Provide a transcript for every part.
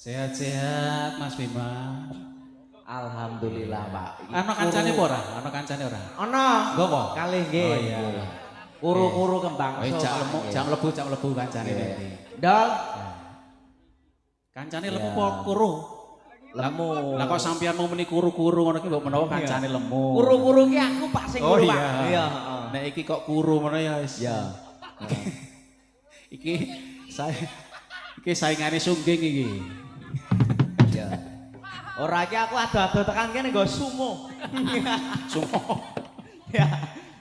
Sehat-sehat Mas Bima. Alhamdulillah, Pak. Ana kancane apa ora? Ana kancane ora? Ana. Nggopo? Kalih nggih. Oh iya. Kuru-kuru kembang. Oh, jam lebu kancane nanti. Dol. Kancane lemu apa kuru? Lemu. Lah kok sampean mau meni kuru-kuru ngono ki mbok menawa kancane lemu. Kuru-kuru ki aku Pak sing kuru, Pak. Iya, heeh. Nek iki kok kuru ngono ya wis. Iya. Iki saingane sungging iki. Iya. Ora iki aku ado-ado tekan kene nggo sumo. Sumo. Ya.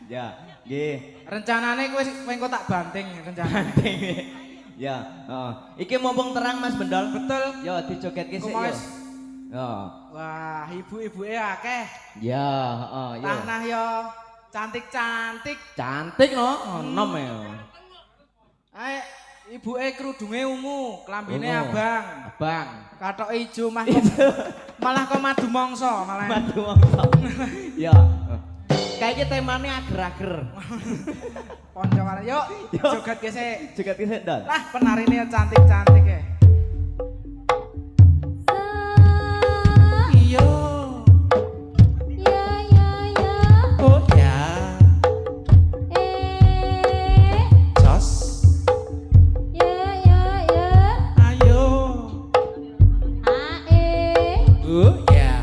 Ya, nggih. Rencanane kowe engko tak banting rencanane. Ya, heeh. Iki mumpung terang Mas Bendol. Betul. Yo dijogetke sik yo. Ya. Wah, ibu-ibuke akeh. Ya, heeh, yo. Tanah yo cantik-cantik. Cantik no, enom ya. Ae ibuke kerudunge ungu, klambine Ungu. abang. Abang. Katok ijo malah kok madu mangsa malah. Madu mangsa. Ya. Kayaknya temanya ager-ager. Ponco malah. Yuk, Yuk. joget ge sik. Joget kisah Dol. Lah penarine cantik-cantik ya. Iya. Oh ya. Jos. Ayo. Oh ya.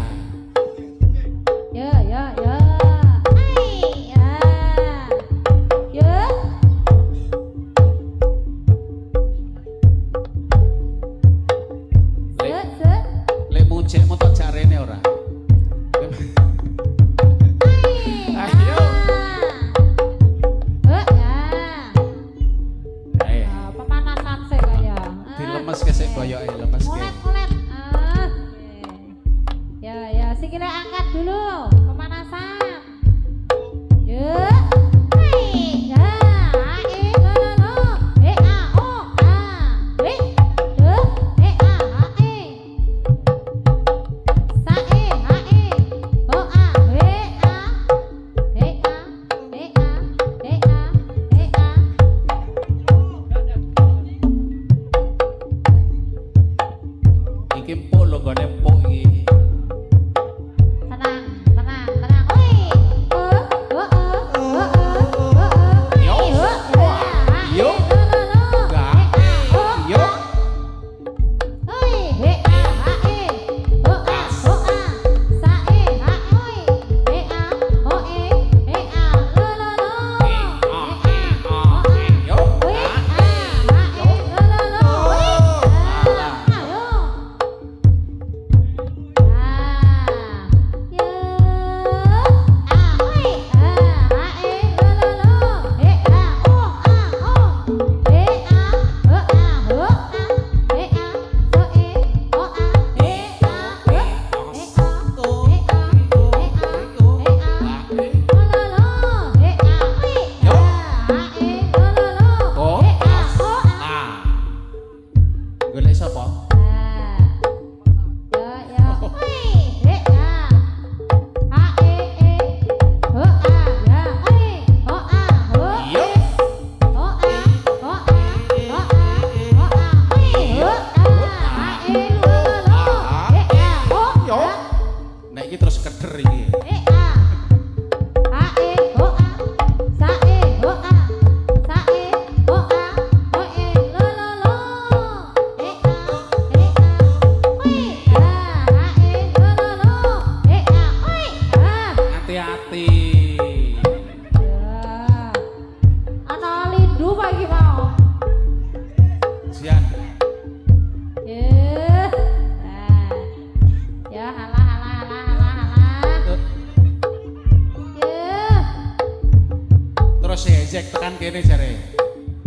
sejek tekan kene jare.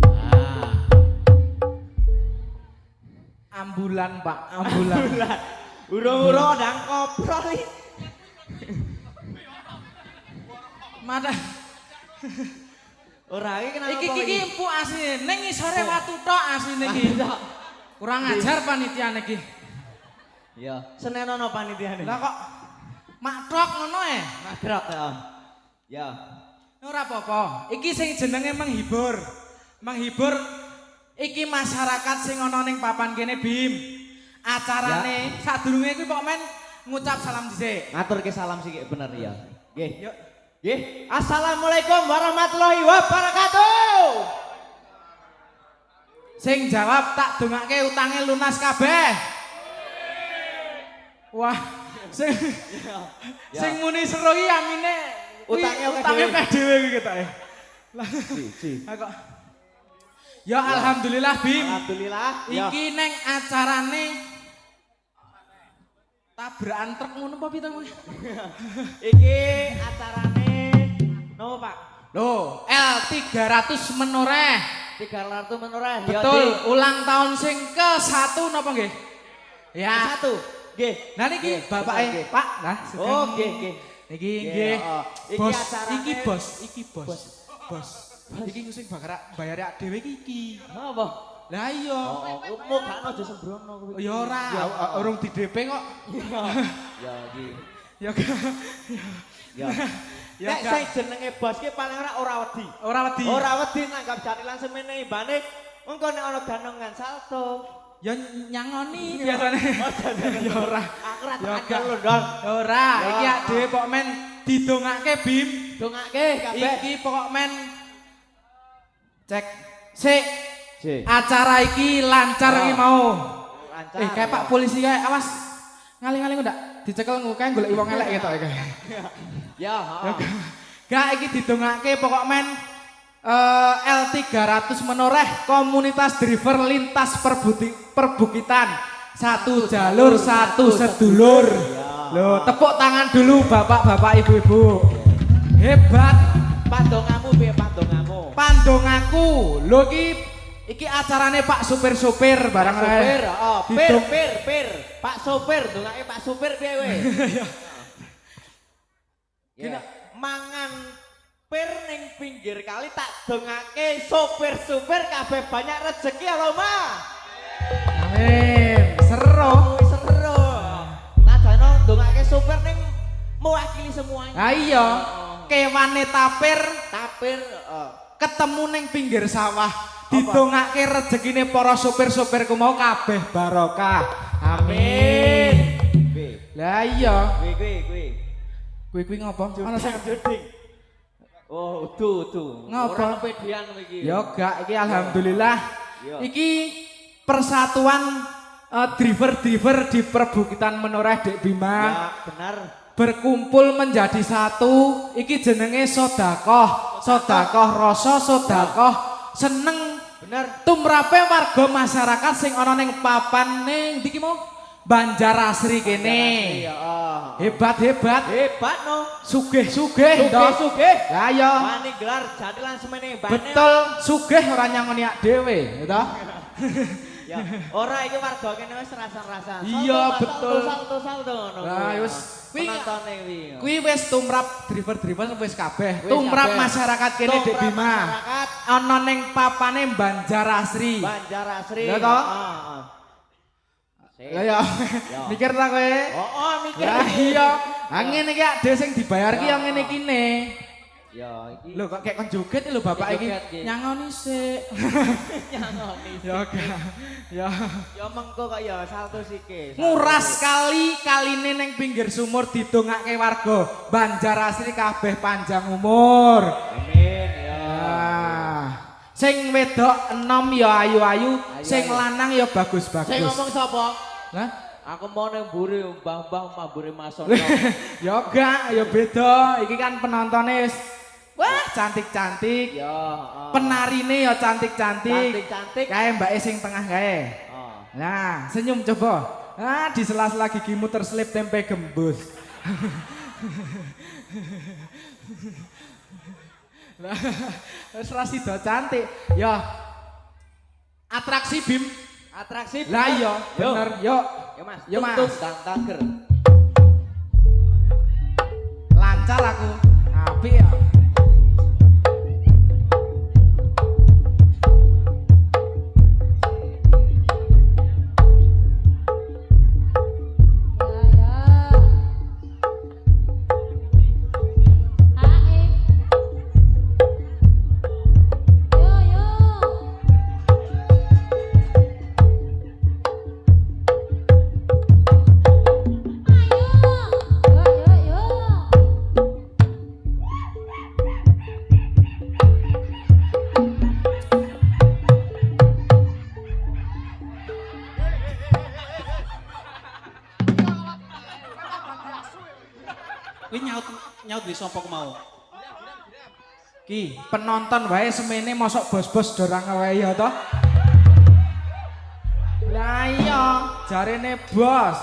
Ah. Ambulan, Pak, ambulan. Urung-urung ndang koprol iki. Mata Ora iki kenapa iki empuk asline ning ngisore watu tok asline iki. Kurang ajar panitia niki. Iya, senenono panitiane. Lah kok matrok ngono Madrok ya. Ya. Ora apa-apa. Iki sing jenenge menghibur. Menghibur iki masyarakat sing ana ning papan kene Bim. Acarane sadurunge kuwi kok men ngucap salam dhisik. Ngaturke salam sik bener ya. Nggih. Yuk. Nggih. Assalamualaikum warahmatullahi wabarakatuh. Sing jawab tak dongake utange lunas kabeh. Wah, sing muni seru iki amine utange dhewe iki ketoke. Lah kok ya alhamdulillah Bim. Alhamdulillah. Iki neng acarane tabrakan truk ngono apa piye to? Iki acarane nopo Pak? Loh, L300 menoreh. 300 menoreh. Betul, ulang tahun sing ke-1 napa nggih? Ya. Satu. Nggih. Nah niki bapake Pak, nah. Oh, nggih, nggih. Niki nggih. Iki Bos, acarane iki bos. Bos. Iki sing bakar bayar dhewe iki. Napa? Lah iya. Mau gak aja sembrono kuwi. Ya ora, urung di DP kok. Ya iki. Ya Ya. Nek sing jenenge bos ki paling ora wedi. ora wedi. Ora wedi nanggap jatilan semene imbane engko nek ana danongan salto. Ya nyangoni biasane. Ya ora. Aku ora Ya tekan lho, Dong. Ora, iki dhewe pokok men didongake Bim. Dongake kabeh. Iki pokok men cek sik. Sik. Acara iki lancar iki mau. Lancar. Kayak Pak polisi kayak awas. Ngali-ngali ndak dicekel ngukae golek wong elek ketok iki. Ya, heeh. Gak iki didongake pokok men L300 menoreh komunitas driver lintas perbukitan. Satu jalur, satu sedulur. Loh, tepuk tangan dulu bapak-bapak ibu-ibu. Hebat. Pandongamu piye pandongamu? Pandongaku. Lho iki acarane Pak supir-supir barang Supir, Didong- pir. Pak sopir, dongake Pak sopir piye we? Ya. Mangan pir ning pinggir kali tak dongake sopir-sopir kabeh banyak rezeki Allahumma. Amin. Seru. Wis seru. Nadano dongake sopir ning mewakili semuanya. Ah iya. Kewane tapir ketemu ning pinggir sawah. Didongake rezekine para sopir-sopirku mau kabeh barokah. Amin. Lah iya. Kuwi ngopo? Ana sing Joding. Oh, udu. Ngopo? Ora pedean iki. Ya gak iki alhamdulillah. Iya. Iki persatuan driver-driver di perbukitan Menoreh Dek Bima. Ya, benar. Berkumpul menjadi satu. Iki jenenge sedekah. Sedekah rasa, sedekah seneng. Bener. Tumrape warga masyarakat sing ana ning papan ning ndi ki mau Banjarasri kene. Iya. Hebat Hebat no. sugih Sugih. lah ya Wani gelar jatilan semene bane. betul sugih ora nyangoni ak dhewe ya toh. Ya, ora iki warga kene wis rasan-rasan. Iya, betul. Salto ngono. Lah wis penontonne kuwi. kuwi wis tumrap driver-driver wis kabeh Wis tumrap kabeh. masyarakat kene Dek Tumrap Bima masyarakat ana ning papane Banjarasri Banjarasri. Ya toh? Heeh. lah ya mikir ta kowe Oh, mikir. lah iya ngene iki ak dhewe sing dibayar ki ya ngene kine. Ya, iki Lho kok kayak kon joget lho bapak iki. Joget, iki. Nyangoni sik. nyangoni. Ya gak. Ya. Ya mengko kok ya salto sike. Nguras kaline ning pinggir sumur didongake warga Banjarasri kabeh panjang umur. Amin ya. Ah. Sing wedok enom ya ayu-ayu, sing lanang ya bagus-bagus. Sing ngomong sapa? Lah, Aku mau ning mburi mbah-mbah mabure mason. ya gak, ya beda. Iki kan penontonnya wis wah cantik-cantik. Ya, heeh. Penarine ya cantik-cantik. Cantik-cantik. Kae mbake sing tengah kae. Oh. Nah, senyum coba. Ah, di sela-sela gigimu terselip tempe gembus. Wis ra sida cantik. Ya. Atraksi Bim. Atraksi. Lah iya, bener. Yuk. Yo Mas. Yo, Mas. Tutup tangger. Lancar aku. Apik ya. Kuwi nyaut di sapa mau. Ki, penonton wae semene mosok bos-bos dorang wae ya toh. Lah iya, jarene bos.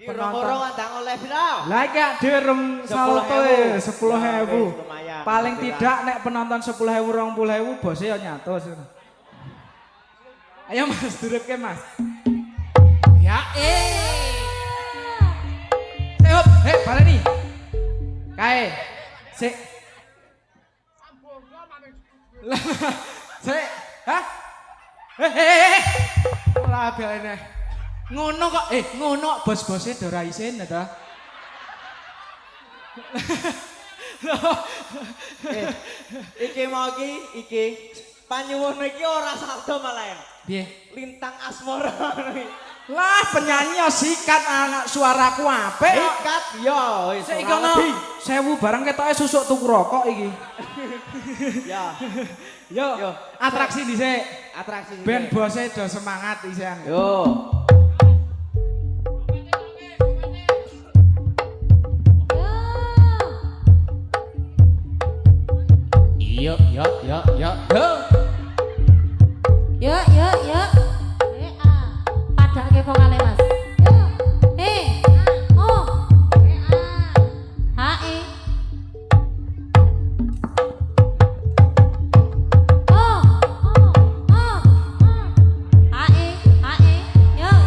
Penonton andang oleh piro? Lah iki dereng salto 10.000. Lumayan. Paling tidak nek penonton 10.000 20.000 bose ya nyatus. Ayo Mas, durutke Mas. Ya Hop, baleni. Kae. Sik. Sik. Hah? Lah balene. Ngono kok, ngono bos-bose do ra isin ta. Iki mau iki panyuwun iki ora saldo malah. Piye? Lintang asmara. Lah penyanyi ya sikat anak suaraku apik. Sikat yo wis Sik kono 1000 barang ketoke susuk tuku rokok iki. Ya. Yo, atraksi dhisik. Atraksi. Ben bose do semangat isian. Yo. Iya. Yuk. Padake vokale Mas. Yuk. Oh. H E. Oh. H E. Yuk.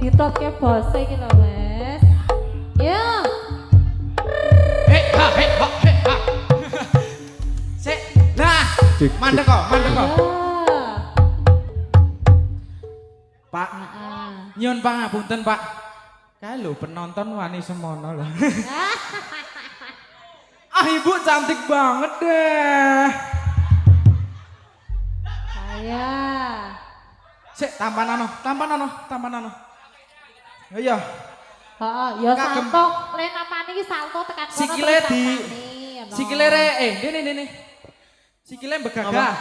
Ditotke bose iki lho, Wes. Yo. Sik. Nah, mandek kok. Pak, nyun pangapunten, Pak. Kae lho penonton wani semono lho. Ibu cantik banget deh. Saya. Sik, tampan ano. Iya. Heeh, ya Kagem. salto. Le namane iki salto tekan kono. Sikile terus di takani, sikile re dene. Sikile begagah.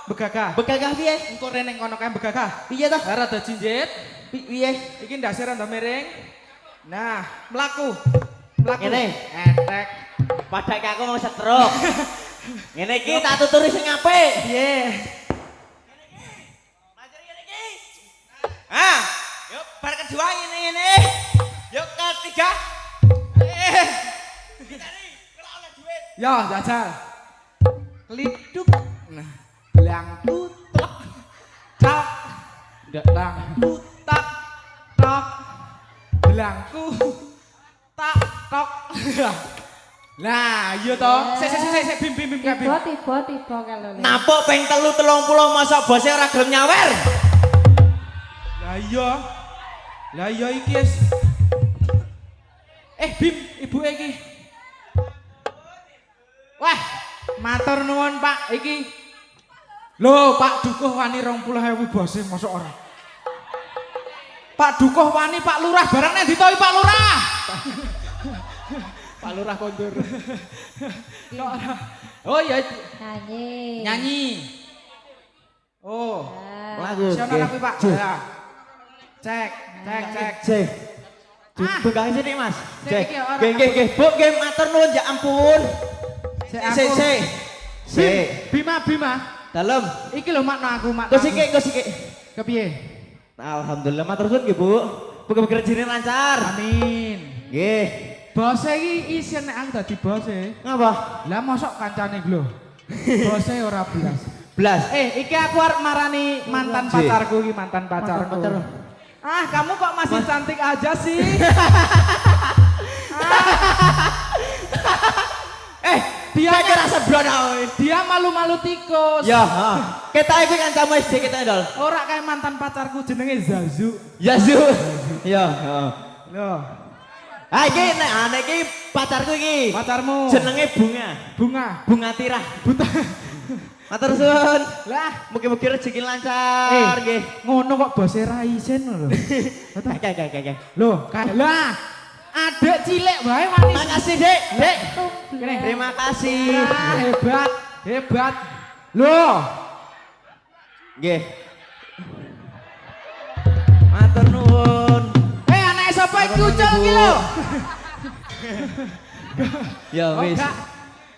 Begagah piye? Engko rene kono kae begagah. Piye to? Ora rada jinjit. Piye? Iki ndase rada miring. Nah, mlaku. Ngene. Etek. Padake aku mau setruk. Ngene iki tak tuturi sing apik. Piye? Ah, yuk bar kedua ini. Yuk ketiga. Ya, jajal. Kliduk. Nah, belang tutek. Cak. Belang tutak. Tok. Belangku. Tak tok. Nah, iya toh. Sik bim kabeh. Tiba kalau le. Napuk ping 30 masa bose ora gelem nyawer. Lah iya iki wis. Bim, ibuke iki. Wah, matur nuwun Pak, iki. Lho, Pak Dukuh wani 20.000 bose mosok ora. Pak Dukuh wani Pak Lurah barang nek ditowi Pak Lurah. Pak Lurah kondur. Oh iya Nyanyi. nyanyi. Oh. Lagu. Siono tapi Pak. Ya. Cek. Cek. Bukan sini Mas. Cek iki ora. Nggih. Bu, nggih matur nuwun ya ampun. Sik. Bima. Dalem. Iki lho makno aku mak. Go sik. Kepiye? Alhamdulillah matur nuwun nggih, Bu. Muga-muga rezekine lancar. Amin. Nggih. Bose iki isin nek aku dadi bose. Ngapa? Lah mosok kancane lho. Bose ora belas. Blas. Iki aku arep marani mantan Jih. pacarku iki, mantan pacarku. Pacar. Ah, kamu kok masih cantik aja sih? Dia kira seblon dia malu-malu tikus. Ya, heeh. Ketok iku kancamu SD ketok ndol. Ora kayak mantan pacarku jenenge Zazu. Yazu. Ya, heeh. Loh, Ah iki nek iki pacarku iki. pacarmu. Jenenge Bunga. Bunga Tirah. Buta. Matur suwun. Lah, Mugi-mugi rezeki lancar nggih. ngono kok bose ra isin lho. Kayak. Loh, lah. Adek cilik wae wani. Makasih, Dek. Dek. Kene. Terima kasih. Ah, hebat. Loh, Nggih. Matur nuwun. anake sapa iki ucul iki lho? Ya wis.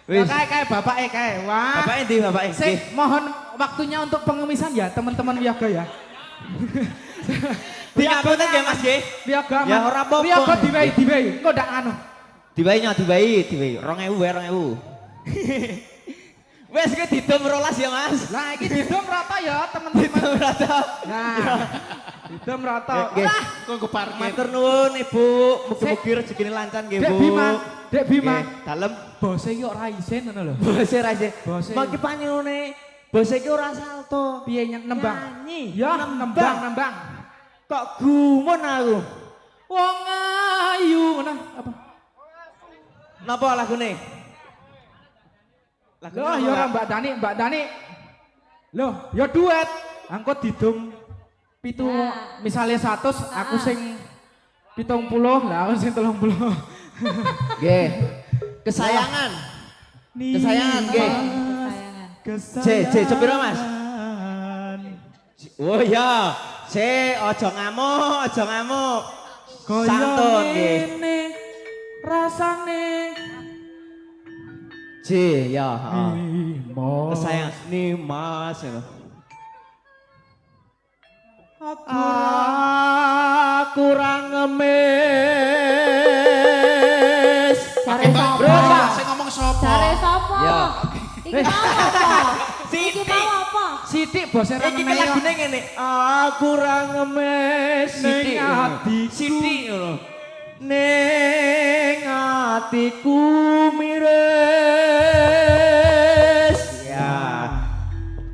Wis. Kayak bapake kae. Wah. Bapake ndi bapake? Nggih. Sik, mohon waktunya untuk pengemisan ya teman-teman Wiyaga ya. Diapunten nggih Mas nggih. Wiyaga. Ya, ora apa-apa. Wiyaga diwehi. Engko ndak anu. Dibayi. 2000 wae 2000. Wes iki didom 12 ya Mas. Lah iki didom rata ya teman-teman. Didom rata. Nah. Didom rata. Nggih. Lah, Kok parkir. Matur nuwun Ibu. Mugi-mugi rezekine lancar nggih Bu. Dek Bima. Nggih, dalem. Bose iki ora isin ngono lho. Bose ra isih. Bose. Mangke panyone. Bose iki ora salto. Piye nembang? Nyanyi. Ya, nembang. Kok gumun aku. Wong ayu ngono apa? Napa lagune? Loh, ya ora Mbak Dani. Loh, ya duet. Angkot didum pitu Ya. misalnya 100, aku sing 70, lah aku sing 30. Nggih. Kesayangan. Kesayangan nggih. Kesayangan. C sepiro Mas? Oh ya. Aja ngamuk. Santun nggih. Ngene rasane C ya, heeh. Kesayangan nih Mas. Aku ra ngemis. Jare sapa? Bro, saya ngomong sopo? Jare sapa? Ya. Iki mau apa? Iki Siti. mau apa? Sidik bose ra Iki meneh. lagune ngene. Aku ra ngemis Ning Siti. atiku. Siti ngono. Ning atiku miris. Ya.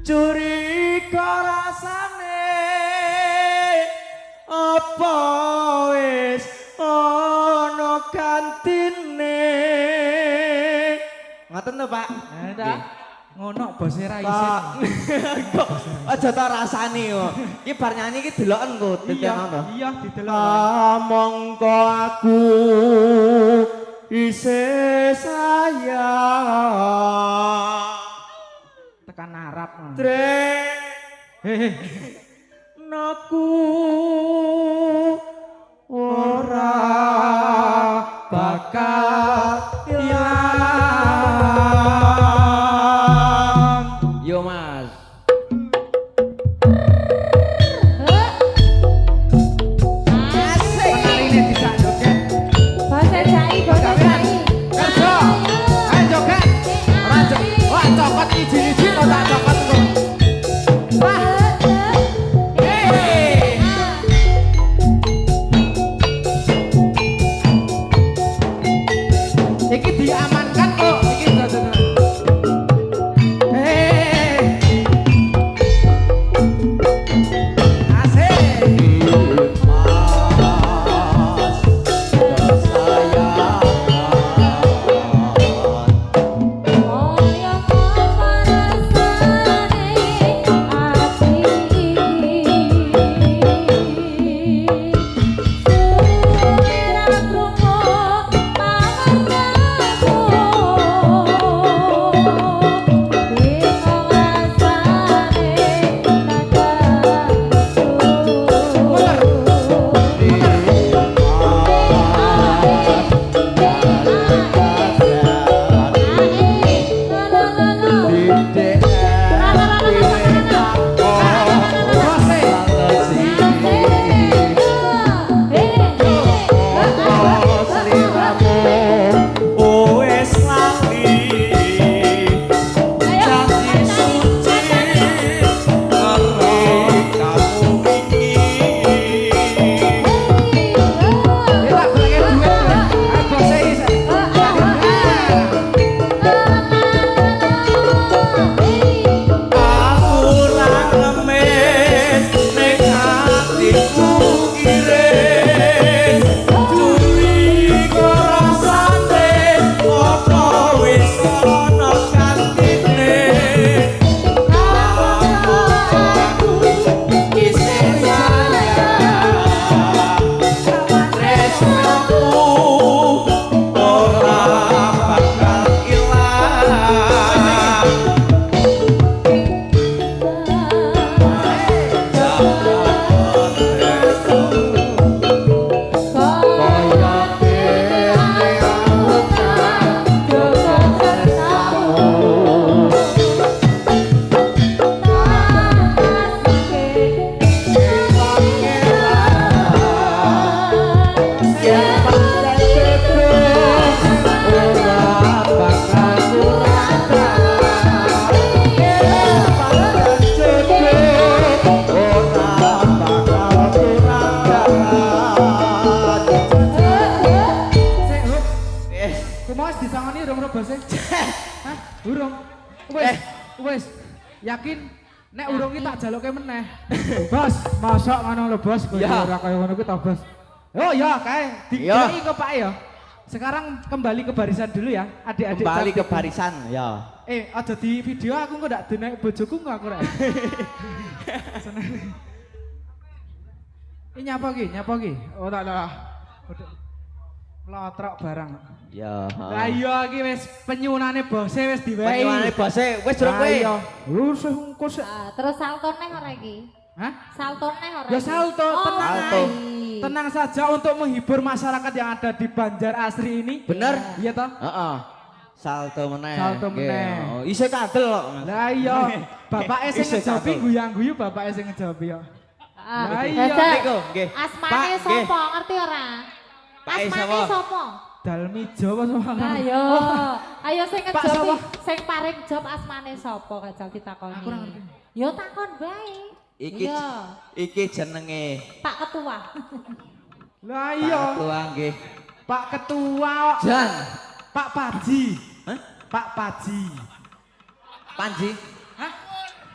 Curiga rasane apa wis ana gantine. Ngoten to, Pak? Nggih. Ngono bose ra isin. Pak. Kok aja tak rasani kok. Iki bar nyanyi iki deloken kok tetenan to. Iya, didelok. Mongko aku isih sayang. Tekan Arab. Tre Hehe. naku ora bakal ilang. Yo Mas. Penarine dijak joget. Bose jai. Kerja. Ayo joget. Ora joget. Wah, cokot izin-izin kok tak cokot kok. Wah. Yakin nek urung iki tak jaluke meneh. Bos, mosok ngono lho Bos, Ya. ora kaya ngono ku ta Bos. Oh ya kae dideleki kok Pak ya. Sekarang kembali ke barisan dulu ya, adik-adik. Kembali ke cantik. barisan, ya. Aja di video aku kok ndak denek bojoku kok aku rek. Seneng. Ini nyapa ki? Oh tak lah. Melotrok barang. Ya. Lah iya iki wis penyunane bose wis diwehi. Penyuwane bose wis durung kowe. Iya. Lu sing engko sik. Terus saltone ora iki? Hah? Saltone ora Ya iki? salto, Oh, tenang. Salto. Tenang saja untuk menghibur masyarakat yang ada di Banjar Asri ini. Bener? Iya toh? Heeh. Salto meneh. Salto Nggih. meneh. Oh, isih kadel kok. Mas. Lah iya, bapake sing Isih ngejobi salto. guyang-guyu bapake sing ngejobi yo. Lah iya. Jajal. Niku, nggih. Asmane Pak, nggih. sapa? Ngerti ora? Pak, Asmane sapa? sapa? Dalmijo apa sama? Ayo. Ayo sing Pak, ngejobi, sapa? sing paring job asmane sapa Kajal ditakoni. Aku ora ngerti. Yo takon bae. Iki Iya. iki jenenge Pak Ketua. Lah Pak iya. Ketua nggih. Pak Ketua. Jan. Pak Paji. Hah? Pak Paji. Panji. Hah?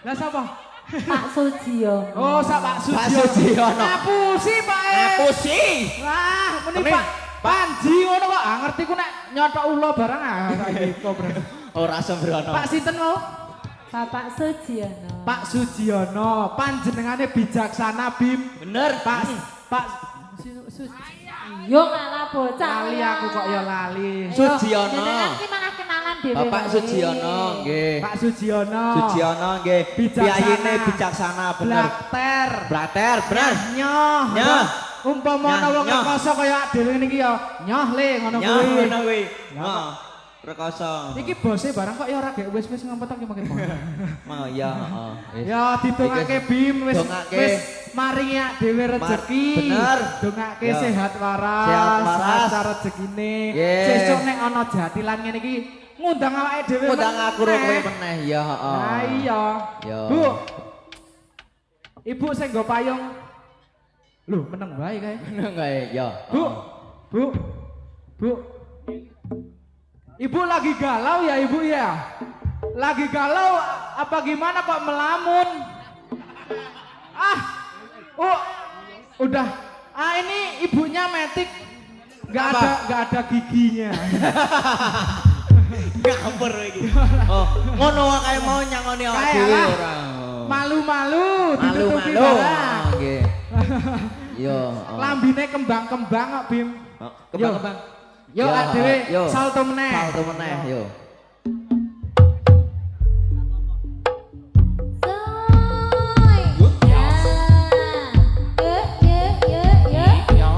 Lah sapa? Pak Sujiono. Oh, sak Pak Pak Sujiono. Sujiono. Ngapusi Pak. Ngapusi. Wah, meni Temen. Pak Panji ngono kok. Ah ngerti ku nek nyotok ulo barang saiki kok. Ora sembrono. Pak sinten mau? Bapak Sujiono. Pak Sujiono, panjenengane bijaksana Bim. Bener. Pak Yo ngalah bocah. lali aku kok ya lali. Sujiono. Jenengan ki malah kenalan dhewe. Bapak wae. Sujiono nggih. Pak Sujiono. Sujiono nggih. Bijaksana. Piyayine bijaksana bener. Blakter. Blater bener. Nyoh. Nyoh. Umpama ana wong Nyoh. rekoso kaya dhewe ngene iki ya, nyoh le ngono Ya kuwi. ngono kuwi. Heeh. Rekoso. Iki bose barang kok ya ora gek wis ngempet iki makin mau. Mau ya heeh. Wis. Ya didongake Bim wis Dongake. wis maringi dhewe rezeki. Bener. Dongake Ya. sehat waras. Sehat waras. lancar rezekine. Yeah. Sesuk nek ana jatilan ngene iki ngundang awake dhewe. Undang aku ro kowe meneh ya heeh. Nah iya. Ya. Bu. Ibu sing nggo payung. Loh, meneng wae kae. Ngono kae ya. Bu. Bu. Bu. Ibu lagi galau ya Ibu ya? Lagi galau apa gimana kok melamun? Ah. Oh. Udah. Ah ini ibunya metik. Nggak ada giginya. Ngampur iki. Oh, ngono kae mau nyangoni awak Kae dhewe lah. ora. Malu-malu ditutupi Malu-malu. barang. Nggih. Yo. Lambine kembang-kembang kok Bim. Kembang-kembang. Yo Ya, dhewe yo. salto meneh. Salto meneh yo. Soy. Ya. Ya.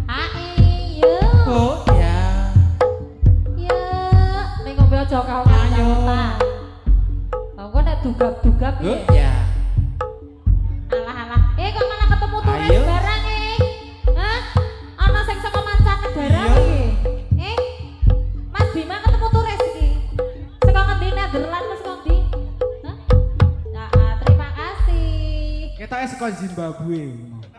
Hai, yo. Oh ya. Ya, ning ngombe aja kau kata. Aku nek dugap-dugap Oh piye? ya. Alah-alah. Kok malah ketemu turis Ayo. barang Hah? Ana sing saka mancanegara Iya. iki. Mas Bima ketemu turis iki. Saka ngendi Nederland Mas Kondi? Hah? Nah, terima kasih. Ketoke saka Zimbabwe.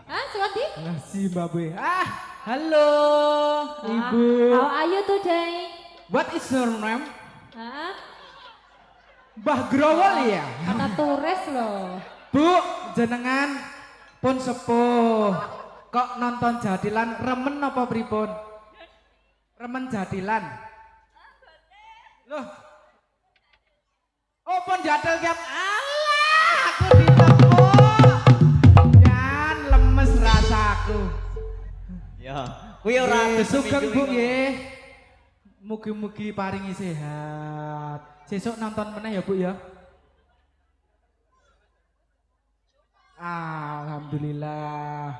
Hah, saka ndi? Nah, Zimbabwe. Ah, halo Ibu. How are you today? What is your name? Hah? Mbah Growol ya? Ana turis loh. Bu, jenengan pun sepuh. Kok nonton Jadilan remen apa pripun? Remen Jadilan. Loh. Oh, pun jadil kiam. Alah, aku ditepuk. Jan lemes rasaku. Ya. Kuwi ora Nggih, adus sugeng seminggu Bu iki. nggih. Mugi-mugi paringi sehat. Sesuk nonton meneh ya Bu ya. Alhamdulillah.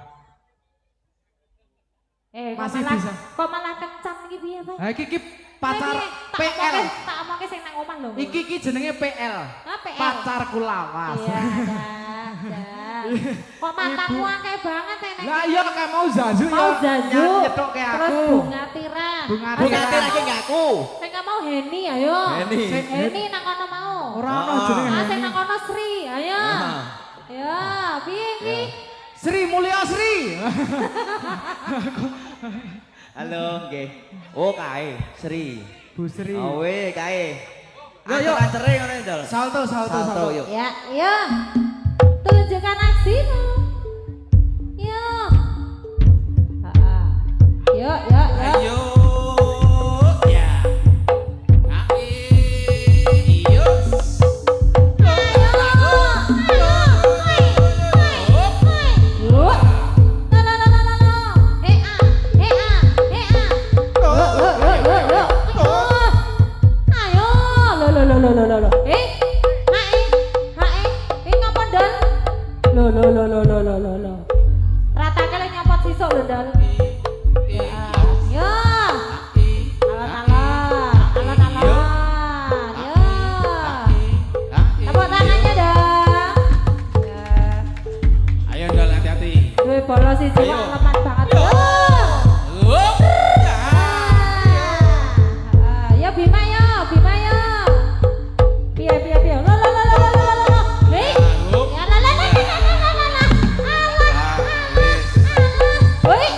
Kok Masih malah, bisa. Kok malah kencang iki piye, Pak? Ha iki pacar PL. Tak omongke sing nang omah lho. Iki jenenge PL. Ah, PL. Pacarku lawas. Iya, dah. Kok matamu akeh banget neng. Lah iya kayak mau Zazu ya. Mau Zazu. Nyetok kayak Terus aku. bunga tiran. Bunga Bu tiran. nganti lagi ngaku. Sing gak mau Heni ayo. Heni. Heni nang kono mau. Ora ono Ah. jenenge. Ah, sing nang kono Sri, ayo. Ah. Ya, piye iki? Sri Mulya Sri. Halo, nggih. Oh, kae, Sri. Bu Sri. Oh, we kae. yuk. Ancere ngono Dol. Salto. Yuk. Ya, iya. Tunjukkan aksimu. Yuk. Yuk. Ayo. Ya. Ayo. Ratake lek nyopot sisuk lho, Dal. Yo. Alon-alon. Yo. Tepuk tangannya dong. Ya. Ayo Dol, hati-hati. Duwe bola siji kok lemah banget. Yo. Ya Bima yo. Piye. Lo. Hei. Ya la. Hoi.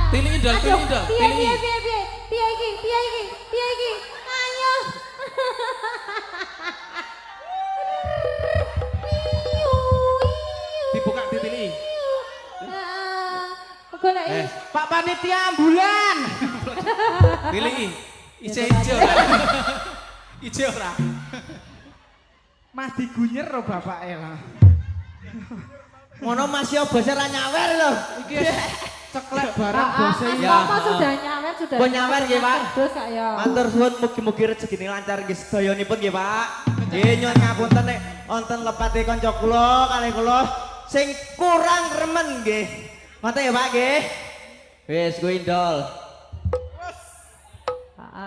Tilihin Dol, Aduh, tilihin Dol. piye iki? Ayo. Dibuka ditilihin. Golek Pak panitia ambulan. Tilihin. Ijo ora. Ijo ora. Mas digunyer ro bapak lah. Ngono Mas yo bose ra nyawer lho. Iki ceklek barang bose Ya. Apa sudah nyawer sudah. Pun nyawer nggih, Pak. Terus kak ya. Matur suwun mugi-mugi rezekine lancar nggih sedayanipun nggih, Pak. Nggih nyuwun ngapunten nek wonten lepate kanca kula kalih kula sing kurang remen nggih. Ngoten ya, Pak nggih. Wis kuwi Dol.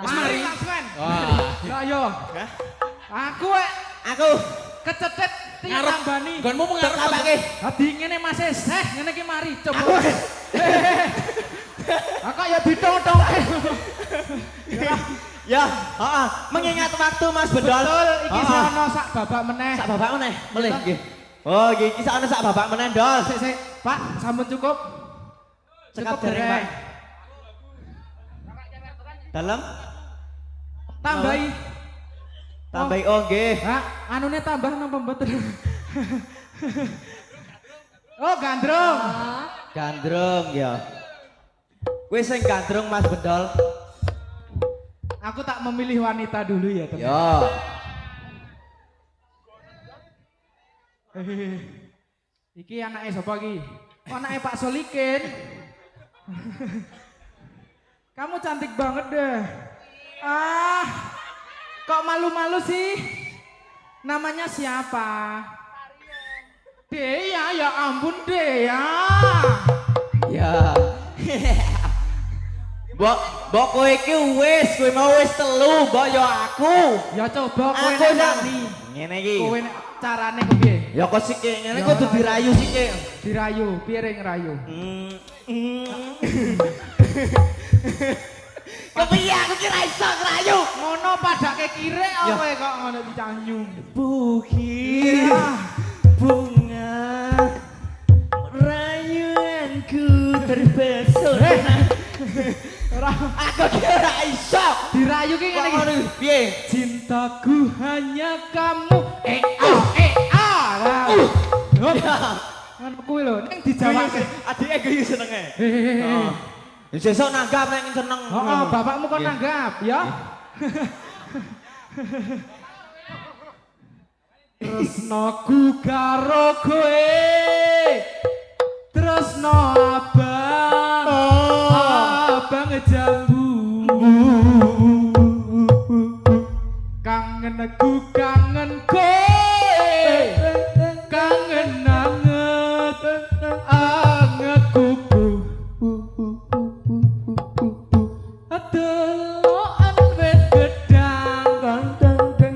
Wis mari langsung. Wah. Ya yo. Aku Aku kecetet tiap Ngarep. tambani. Gonmu mengarep. apa nggih? Hadi ngene Mas ngene iki mari Aku coba. Aku ya ditong-tong. ya, heeh, mengingat waktu Mas Bedol. Betul, iki Heeh. sono sak babak meneh. Sak babak meneh, melih nggih. Oh, nggih iki sak ana sak babak meneh, Dol. Sik, Pak, sampun cukup. Cekap Cukup dereng, Pak. dereng. Dalam Tambahi. tambahi oh nggih. Hah, anune tambah napa mboten? Oh, gandrung. Gandrung ya. Kuwi sing gandrung Mas Bedol. Aku tak memilih wanita dulu ya, teman. Ya. Iki anaknya sapa iki? Oh, anaknya Pak Solikin. Kamu cantik banget deh. Ah, kok malu-malu sih? Namanya siapa? Dea, ya ampun Dea. Ya. Mbok kowe iki kowe mau wis telu, mbok ya aku. Ya coba kowe Aku nani. ngene iki. Kowe carane kepiye? Ya kok sik ngene Ya, kudu ora. dirayu sik. Dirayu, piye re ngerayu? Kepiye aku kira iso ngerayu. Ngono padake kire Ya. kowe kok ngono dicanyum. Bukit bunga rayuanku terpesona. Ora Aku kira iso. dirayu ki Kok ngene ngono iki. piye? Cintaku hanya kamu. Lah. Ngono kuwi lho, ning dijawabke. Adike guyu senenge. Hehehe. Sesuk nanggap nek seneng. Oh, bapakmu kok Nggih. nanggap ya? Tresnoku karo kowe. Tresno abang. Abang jambu. Kangen aku kangen kowe. Kangen anget. Anget kuku. Adelokan wit gedang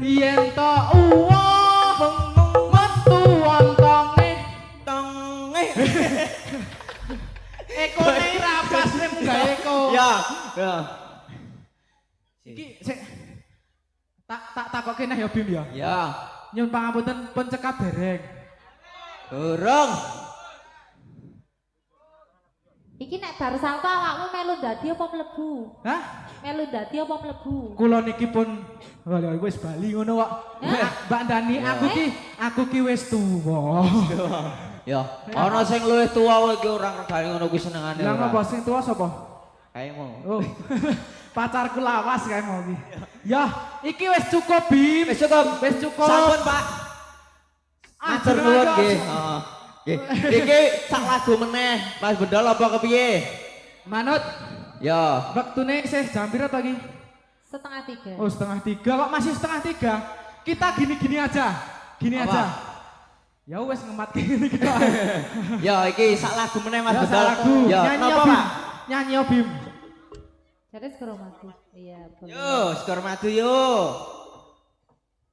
yen to uwoh metu wontonge Tonge. ekone rapas ning gawe eko Ya, ya. iki sik tak takoke neh ya Bim ya Ya. nyun pangapunten pun cekap dereng Durung. Iki nek bar salto awakmu melu dadi apa mlebu? hah Melu dadi apa mlebu? Kula niki pun wis bali ngono kok. Mbak Dani, aku ki wis tuwa. Ya, ana sing luwih tuwa iki ora regane ngono kuwi senengane. Lah ngopo sing tuwa sapa? Kaemu. Oh. Pacarku lawas kae mau iki. Ya, iki wis cukup Bim. Wis cukup. Wis cukup. Sampun, Pak. Matur nuwun nggih. Heeh. Nggih. Iki sak lagu meneh. Mas Bendol apa kepiye? Manut. Ya. Wektune isih jam pira to iki? 2:30. Oh, 2:30. Kok masih 2:30? Kita gini-gini aja. Gini Apa? aja. Ya wes ngemat gini kan. Ya iki sak lagu meneh Mas Ya, Bendol. sak lagu. Ya, Nyanyi napa, Bim. Pak? Nyanyi Bim. Jadi skoro mati. Iya, boleh. Yo, skor madu yo.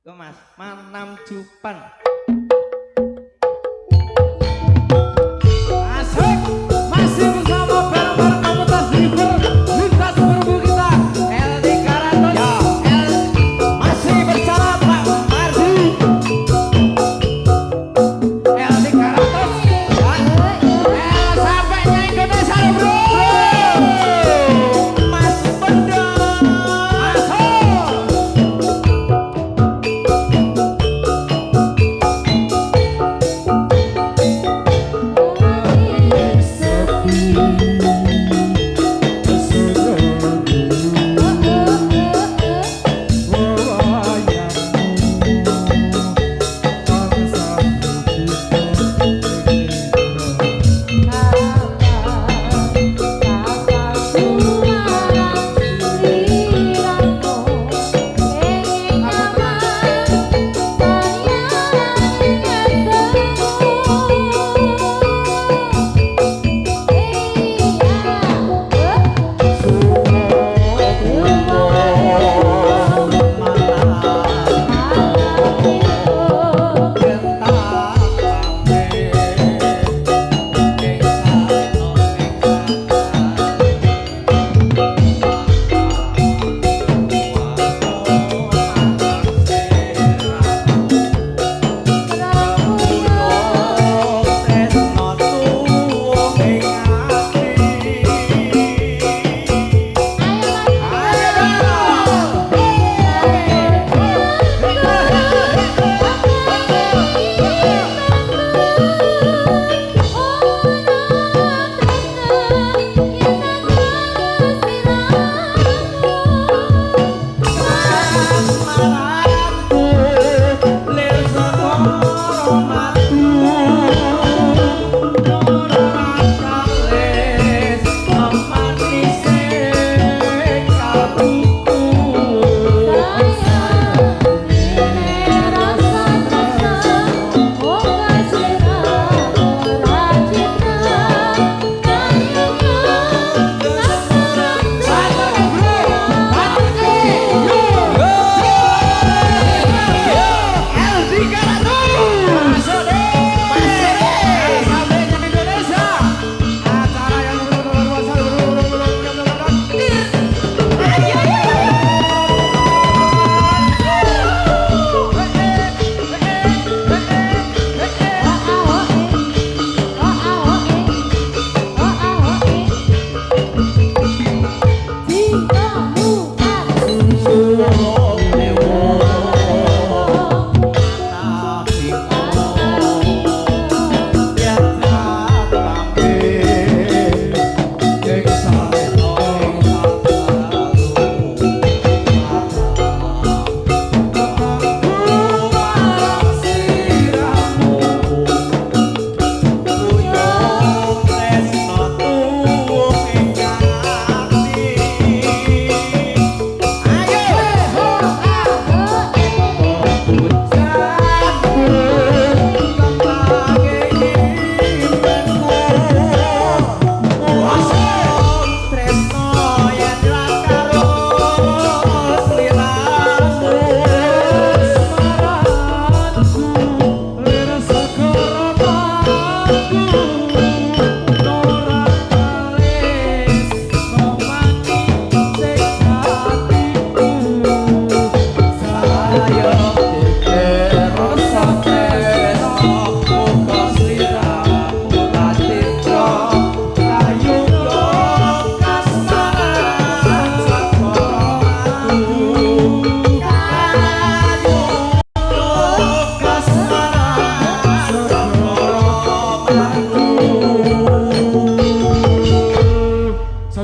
Yo Mas, manam jupan. Asik. Masih bersama bareng-bareng komunitas driver lintas berbu kita. LD Karaton. Ya. Masih bersama Pak Mardi. LD Karaton. Sampainya Indonesia bro. Mas Bendol.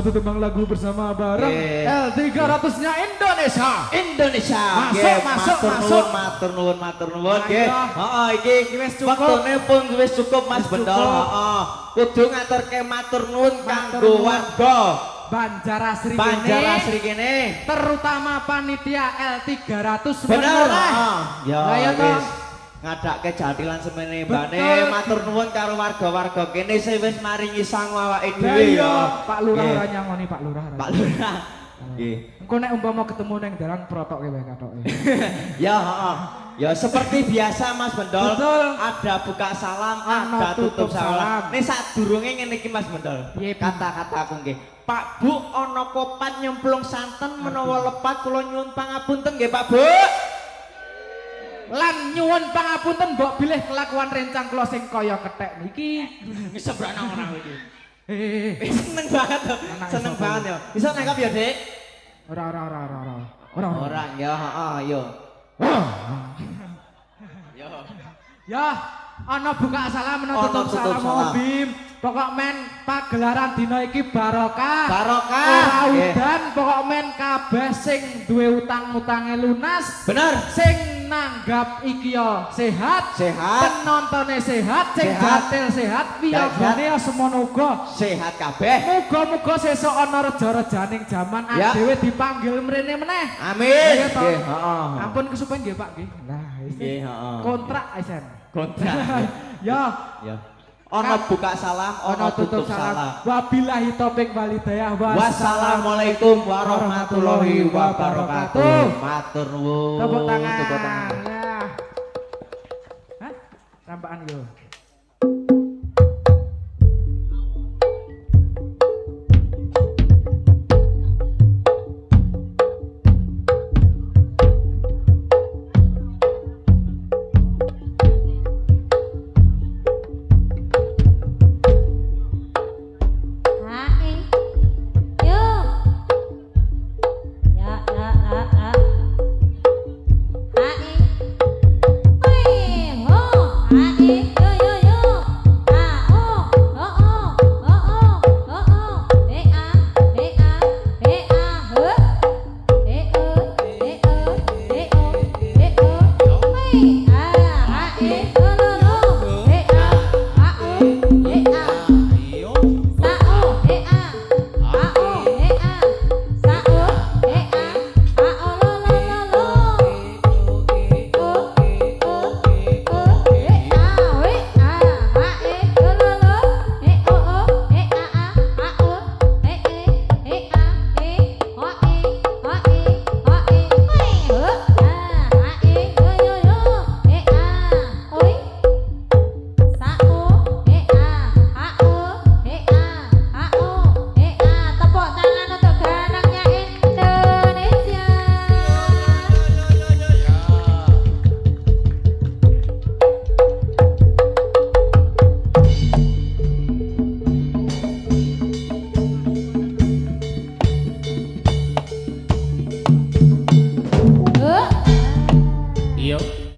satu tembang lagu bersama bareng L300-nya Indonesia. Indonesia. Matur nuwun nggih. Heeh iki wis cukup. wektune pun wis cukup Mas Bendol. Heeh. Kudu ngaturke matur nuwun kanggo warga Banjarasri kene. Terutama panitia L300 Bener. Ya ayo toh. wis ngadake jatilan semene mbane matur nuwun karo warga-warga kene sing wis maringi sangu awake dhewe ya. Pak Lurah ora nyangoni Pak Lurah. Pak Lurah. Nggih. Engko nek umpama ketemu nang dalan protoke wae katoke. Ya heeh. Ya seperti biasa Mas Bendol. Betul. Ada buka salam, Ana ada tutup tutup salam. salam. Nek sadurunge ngene iki Mas Bendol. Piye, Bu? Kata-kataku nggih. Pak Bu ana kopat nyemplung santen menawa lepat kula nyuwun pangapunten nggih Pak Bu. Lan nyuwun pangapunten mbok bilih kelakuan rencang kula sing kaya kethek niki. Wis sebrana ora iki. Seneng Seneng banget to. Seneng banget ya. Bisa nangkap ya, Dik? Ora. Ora ya, heeh, yo. Ya, ana buka salam ana Ana tutup tutup salam salam. Bim. Pokok men pagelaran dina iki barokah. Barokah. Ora Nggih. udan pokok men kabeh sing duwe utang-utange lunas. Bener. Sing nanggap iki ya sehat. Sehat. Penontone sehat, sing Sehat. jatil sehat, wiyadane ya semono uga. Sehat kabeh. Muga-muga sesuk ana reja-rejaning jaman Ya. dhewe dipanggil mrene meneh. Amin. Iya, toh. Nggih, heeh. Ampun kesupen nggih Pak nggih. Nah, Nggih, heeh. kontrak Isen. Kontrak. Ya, Ya. Ana buka salam, ana tutup salam. Wabillahi taufik walhidayah. Wassalamualaikum warahmatullahi wabarakatuh. Matur nuwun. Tepuk tangan. Tepuk tangan. Ya. Hah? Sampaan yo.